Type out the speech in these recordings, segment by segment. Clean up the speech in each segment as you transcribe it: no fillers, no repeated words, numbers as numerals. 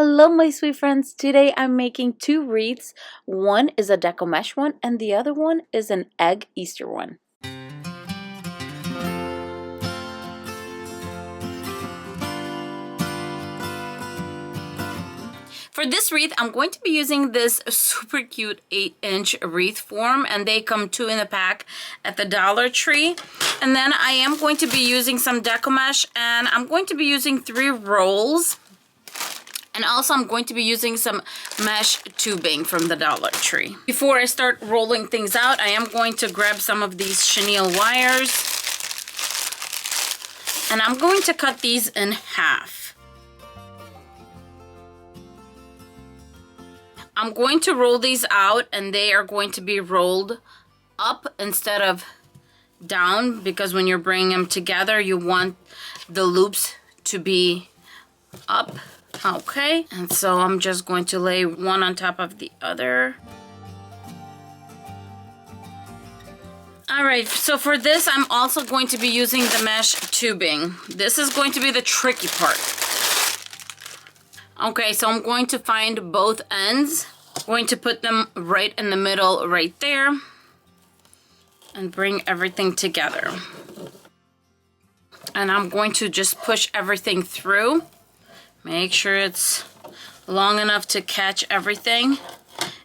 Hello my sweet friends, today I'm making two wreaths. One is a Deco mesh one and the other one is an egg Easter one. For this wreath, I'm going to be using this super cute 8-inch wreath form, and they come 2 in a pack at the Dollar Tree. And then I am going to be using some Deco mesh, and I'm going to be using 3 rolls. And also I'm going to be using some mesh tubing from the Dollar Tree. Before I start rolling things out, I am going to grab some of these chenille wires. And I'm going to cut these in half. I'm going to roll these out, and they are going to be rolled up instead of down, because when you're bringing them together, you want the loops to be up. Okay, and so I'm just going to lay one on top of the other. Alright, so for this, I'm also going to be using the mesh tubing. This is going to be the tricky part. Okay, so I'm going to find both ends. I'm going to put them right in the middle, right there. And bring everything together. And I'm going to just push everything through. Make sure it's long enough to catch everything.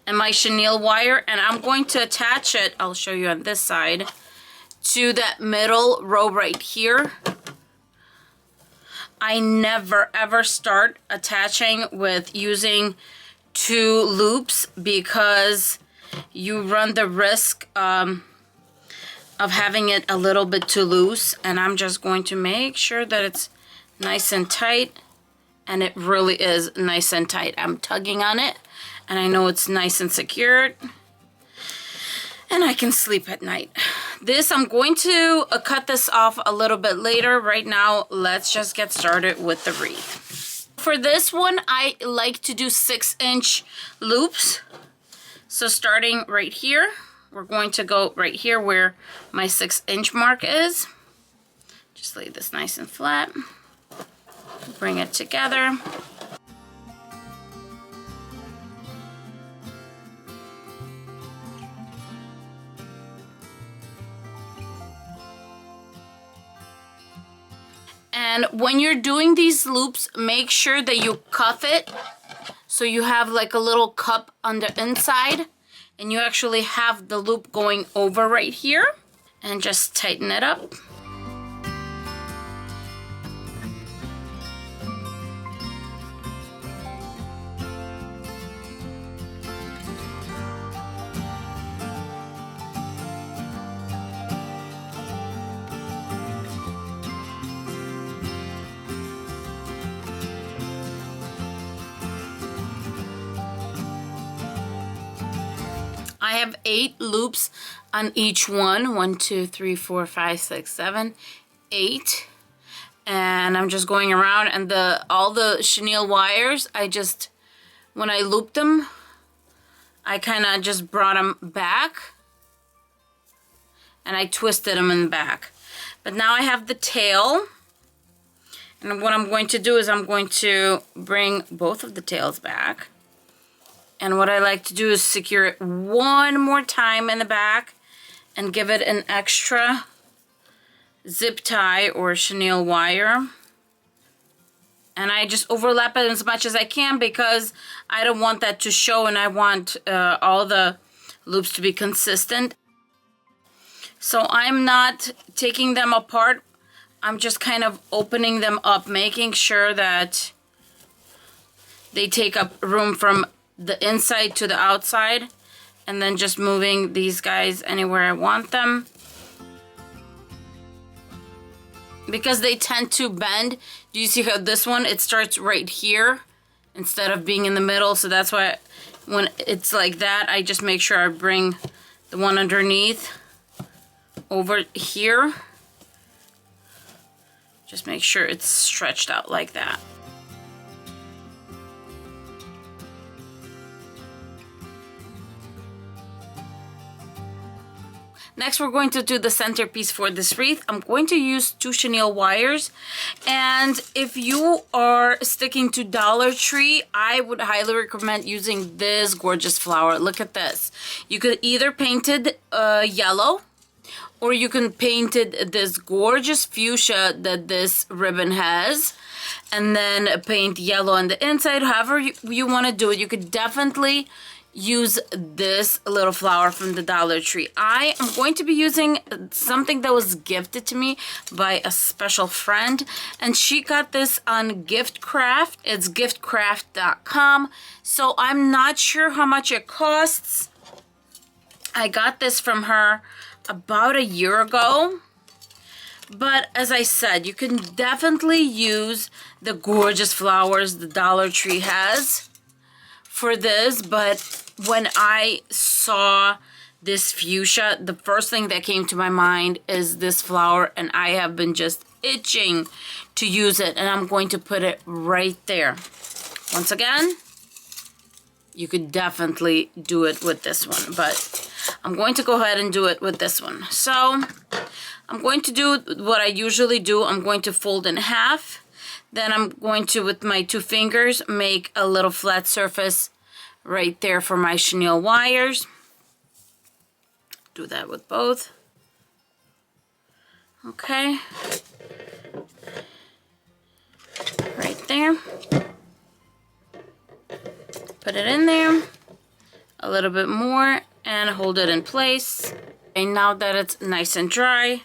And my chenille wire, and I'm going to attach it, I'll show you on this side, to that middle row right here. I never ever start attaching with using 2 loops, because you run the risk of having it a little bit too loose. And I'm just going to make sure that it's nice and tight. And it really is nice and tight. I'm tugging on it, and I know it's nice and secured. And I can sleep at night. This, I'm going to cut this off a little bit later. Right now, let's just get started with the wreath. For this one, I like to do 6-inch loops. So starting right here, we're going to go right here where my 6-inch mark is. Just lay this nice and flat. Bring it together. And when you're doing these loops, make sure that you cuff it so you have like a little cup on the inside, and you actually have the loop going over right here, and just tighten it up. I have 8 loops on each one. 1, 2, 3, 4, 5, 6, 7, 8. And I'm just going around, and all the chenille wires, when I looped them, I kind of just brought them back. And I twisted them in the back. But now I have the tail. And what I'm going to do is I'm going to bring both of the tails back. And what I like to do is secure it one more time in the back and give it an extra zip tie or chenille wire. And I just overlap it as much as I can, because I don't want that to show, and I want all the loops to be consistent. So I'm not taking them apart. I'm just kind of opening them up, making sure that they take up room from the inside to the outside, and then just moving these guys anywhere I want them, because they tend to bend. Do you see how this one, it starts right here instead of being in the middle? So that's why when it's like that, I just make sure I bring the one underneath over here. Just make sure it's stretched out like that. Next, we're going to do the centerpiece for this wreath. I'm going to use 2 chenille wires. And if you are sticking to Dollar Tree, I would highly recommend using this gorgeous flower. Look at this. You could either paint it yellow, or you can paint it this gorgeous fuchsia that this ribbon has, and then paint yellow on the inside. However you want to do it, you could definitely use this little flower from the Dollar Tree. I am going to be using something that was gifted to me by a special friend, and she got this on Giftcraft. It's giftcraft.com. So I'm not sure how much it costs. I got this from her about a year ago. But as I said, you can definitely use the gorgeous flowers the Dollar Tree has for this. But when I saw this fuchsia, the first thing that came to my mind is this flower, and I have been just itching to use it, and I'm going to put it right there. Once again, you could definitely do it with this one, but I'm going to go ahead and do it with this one. So I'm going to do what I usually do. I'm going to fold in half. Then I'm going to, with my 2 fingers, make a little flat surface right there for my chenille wires. Do that with both. Okay. Right there. Put it in there. A little bit more and hold it in place. And now that it's nice and dry,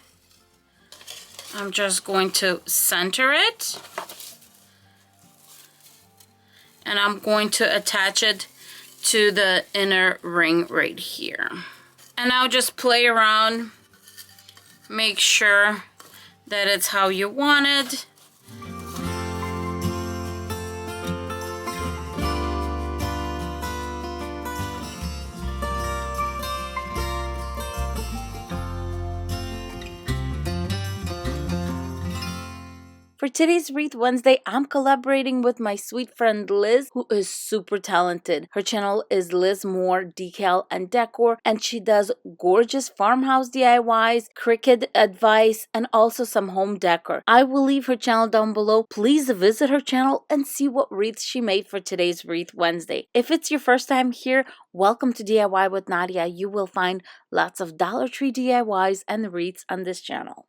I'm just going to center it. And I'm going to attach it to the inner ring right here. And now just play around. Make sure that it's how you want it. For today's Wreath Wednesday, I'm collaborating with my sweet friend Liz, who is super talented. Her channel is Liz Moore Decal and Decor, and she does gorgeous farmhouse DIYs, cricket advice, and also some home decor. I will leave her channel down below. Please visit her channel and see what wreaths she made for today's Wreath Wednesday. If it's your first time here, welcome to DIY with Nadia. You will find lots of Dollar Tree DIYs and wreaths on this channel.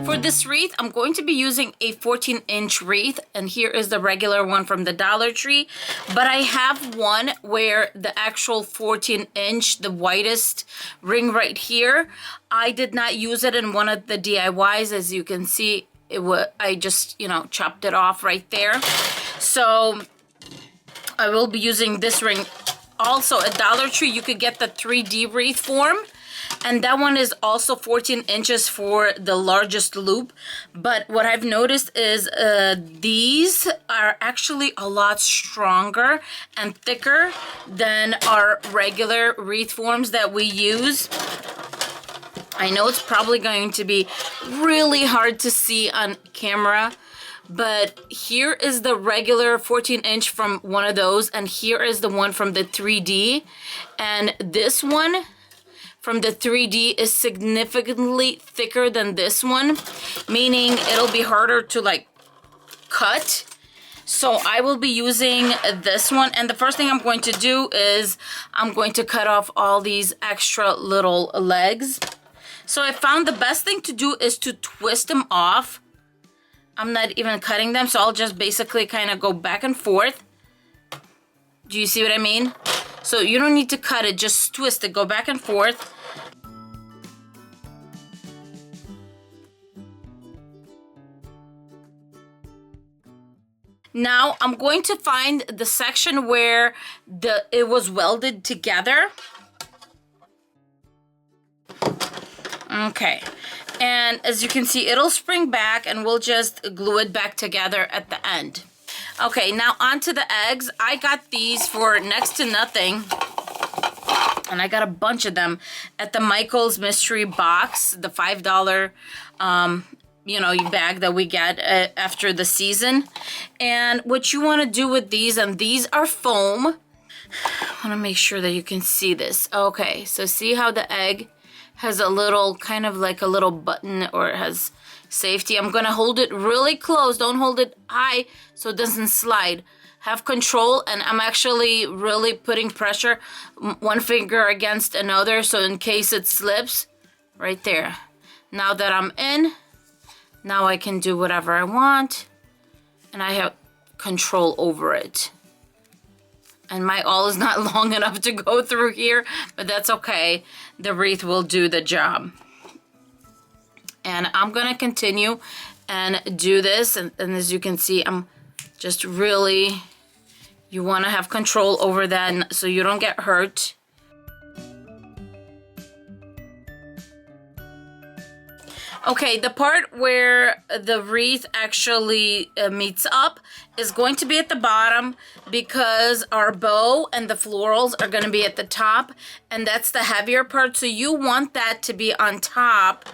For this wreath, I'm going to be using a 14-inch wreath, and here is the regular one from the Dollar Tree. But I have one where the actual 14-inch, the widest ring right here, I did not use it in one of the DIYs. As you can see, I just, chopped it off right there. So I will be using this ring. Also, at Dollar Tree, you could get the 3D wreath form. And that one is also 14 inches for the largest loop. But what I've noticed is these are actually a lot stronger and thicker than our regular wreath forms that we use. I know it's probably going to be really hard to see on camera, but here is the regular 14-inch from one of those, and here is the one from the 3D. And this one from the 3D is significantly thicker than this one, meaning it'll be harder to cut. So I will be using this one, and the first thing I'm going to do is I'm going to cut off all these extra little legs. So I found the best thing to do is to twist them off. I'm not even cutting them, so I'll just basically kind of go back and forth. Do you see what I mean? So you don't need to cut it, just twist it, go back and forth. Now I'm going to find the section where it was welded together. Okay, and as you can see, it'll spring back and we'll just glue it back together at the end. Okay, now onto the eggs. I got these for next to nothing, and I got a bunch of them at the Michael's Mystery Box, the $5, bag that we get after the season. And what you want to do with these, and these are foam. I want to make sure that you can see this. Okay, so see how the egg has a little, kind of like a little button, or it has safety. I'm gonna hold it really close. Don't hold it high so it doesn't slide. Have control, and I'm actually really putting pressure, one finger against another, so in case it slips, right there. Now that I'm in, now I can do whatever I want, and I have control over it. And my awl is not long enough to go through here, but that's okay. The wreath will do the job. And I'm gonna continue and do this, and as you can see, I'm just really, you wanna have control over that so you don't get hurt. Okay, the part where the wreath actually meets up is going to be at the bottom, because our bow and the florals are going to be at the top, and that's the heavier part, so you want that to be on top.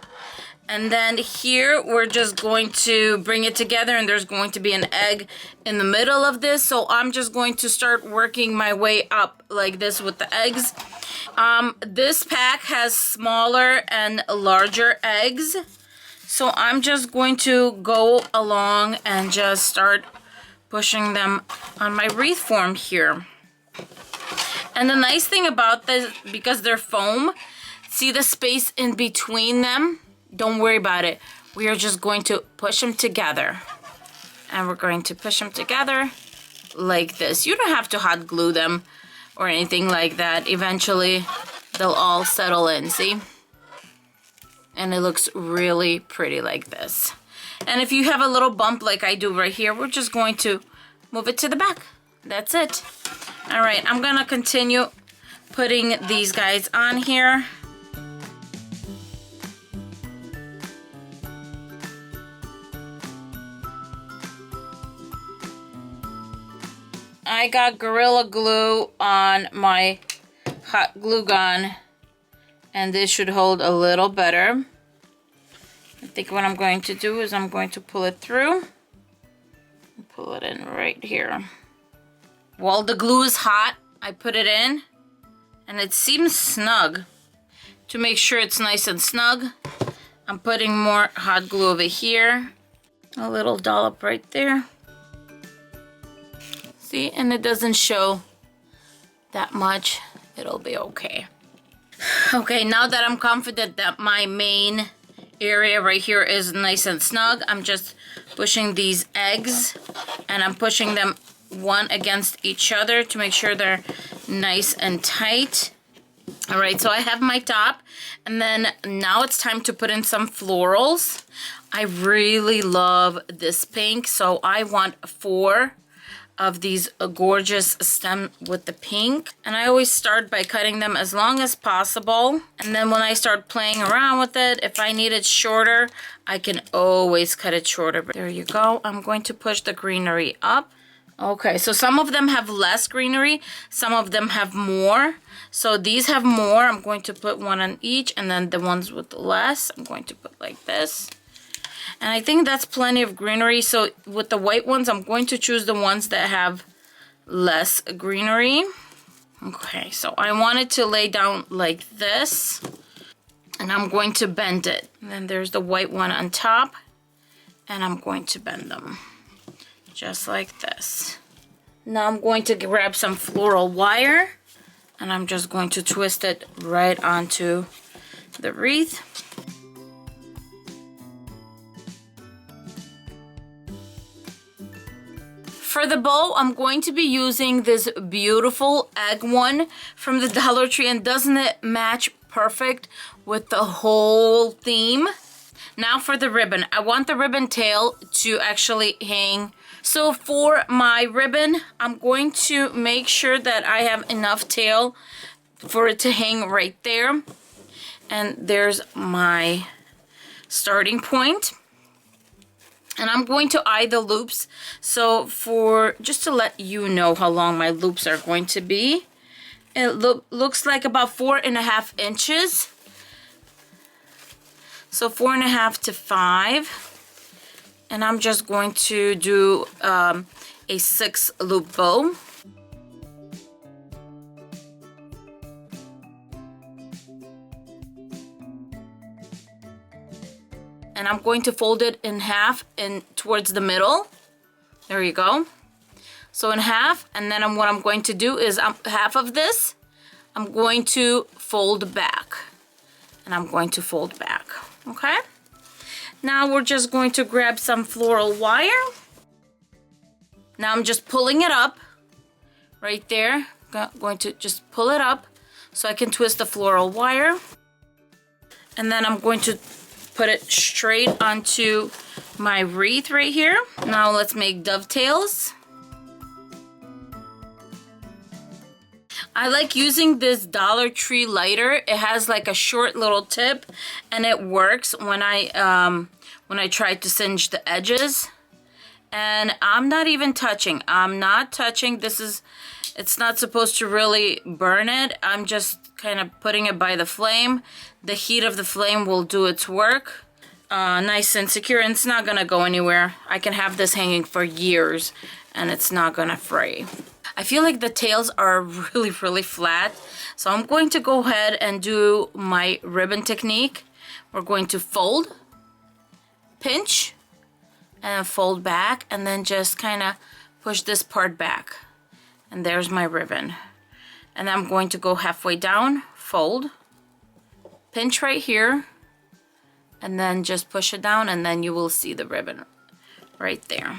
And then here we're just going to bring it together, and there's going to be an egg in the middle of this, so I'm just going to start working my way up like this with the eggs. This pack has smaller and larger eggs, so I'm just going to go along and just start pushing them on my wreath form here. And the nice thing about this, because they're foam, see the space in between them? Don't worry about it. We are just going to push them together. And we're going to push them together like this. You don't have to hot glue them or anything like that. Eventually, they'll all settle in, see? And it looks really pretty like this. And if you have a little bump like I do right here, we're just going to move it to the back. That's it. All right, I'm gonna continue putting these guys on here. I got Gorilla Glue on my hot glue gun, and this should hold a little better. I think what I'm going to do is I'm going to pull it through and pull it in right here. While the glue is hot, I put it in, and it seems snug. To make sure it's nice and snug, I'm putting more hot glue over here. A little dollop right there. See, and it doesn't show that much. It'll be okay. Okay, now that I'm confident that my main area right here is nice and snug, I'm just pushing these eggs, and I'm pushing them one against each other to make sure they're nice and tight. All right, so I have my top, and then now it's time to put in some florals. I really love this pink, so I want 4 of these gorgeous stem with the pink, and I always start by cutting them as long as possible, and then when I start playing around with it, if I need it shorter, I can always cut it shorter. But there you go. I'm going to push the greenery up. Okay, so some of them have less greenery, some of them have more. So these have more. I'm going to put one on each, and then the ones with less, I'm going to put like this. And I think that's plenty of greenery. So with the white ones, I'm going to choose the ones that have less greenery. Okay, so I want it to lay down like this, and I'm going to bend it. And then there's the white one on top, and I'm going to bend them just like this. Now I'm going to grab some floral wire, and I'm just going to twist it right onto the wreath. For the bow, I'm going to be using this beautiful egg one from the Dollar Tree, and doesn't it match perfect with the whole theme? Now for the ribbon, I want the ribbon tail to actually hang. So for my ribbon, I'm going to make sure that I have enough tail for it to hang right there. And there's my starting point. And I'm going to eye the loops. So just to let you know how long my loops are going to be, it looks like about 4.5 inches. So 4.5 to 5. And I'm just going to do a 6-loop bow. And I'm going to fold it in half and towards the middle. There you go. So in half, and then what I'm going to do is half of this, I'm going to fold back. And I'm going to fold back, okay? Now we're just going to grab some floral wire. Now I'm just pulling it up right there. Going to just pull it up so I can twist the floral wire. And then I'm going to put it straight onto my wreath right here. Now let's make dovetails. I like using this Dollar Tree lighter. It has like a short little tip and it works when I try to singe the edges. And I'm not even touching. I'm not touching. It's not supposed to really burn it. I'm just kind of putting it by the flame. The heat of the flame will do its work. Nice and secure, and it's not gonna go anywhere. I can have this hanging for years and it's not gonna fray. I feel like the tails are really, really flat. So I'm going to go ahead and do my ribbon technique. We're going to fold, pinch, and fold back, and then just kind of push this part back. And there's my ribbon. And I'm going to go halfway down, fold, pinch right here, and then just push it down, and then you will see the ribbon right there.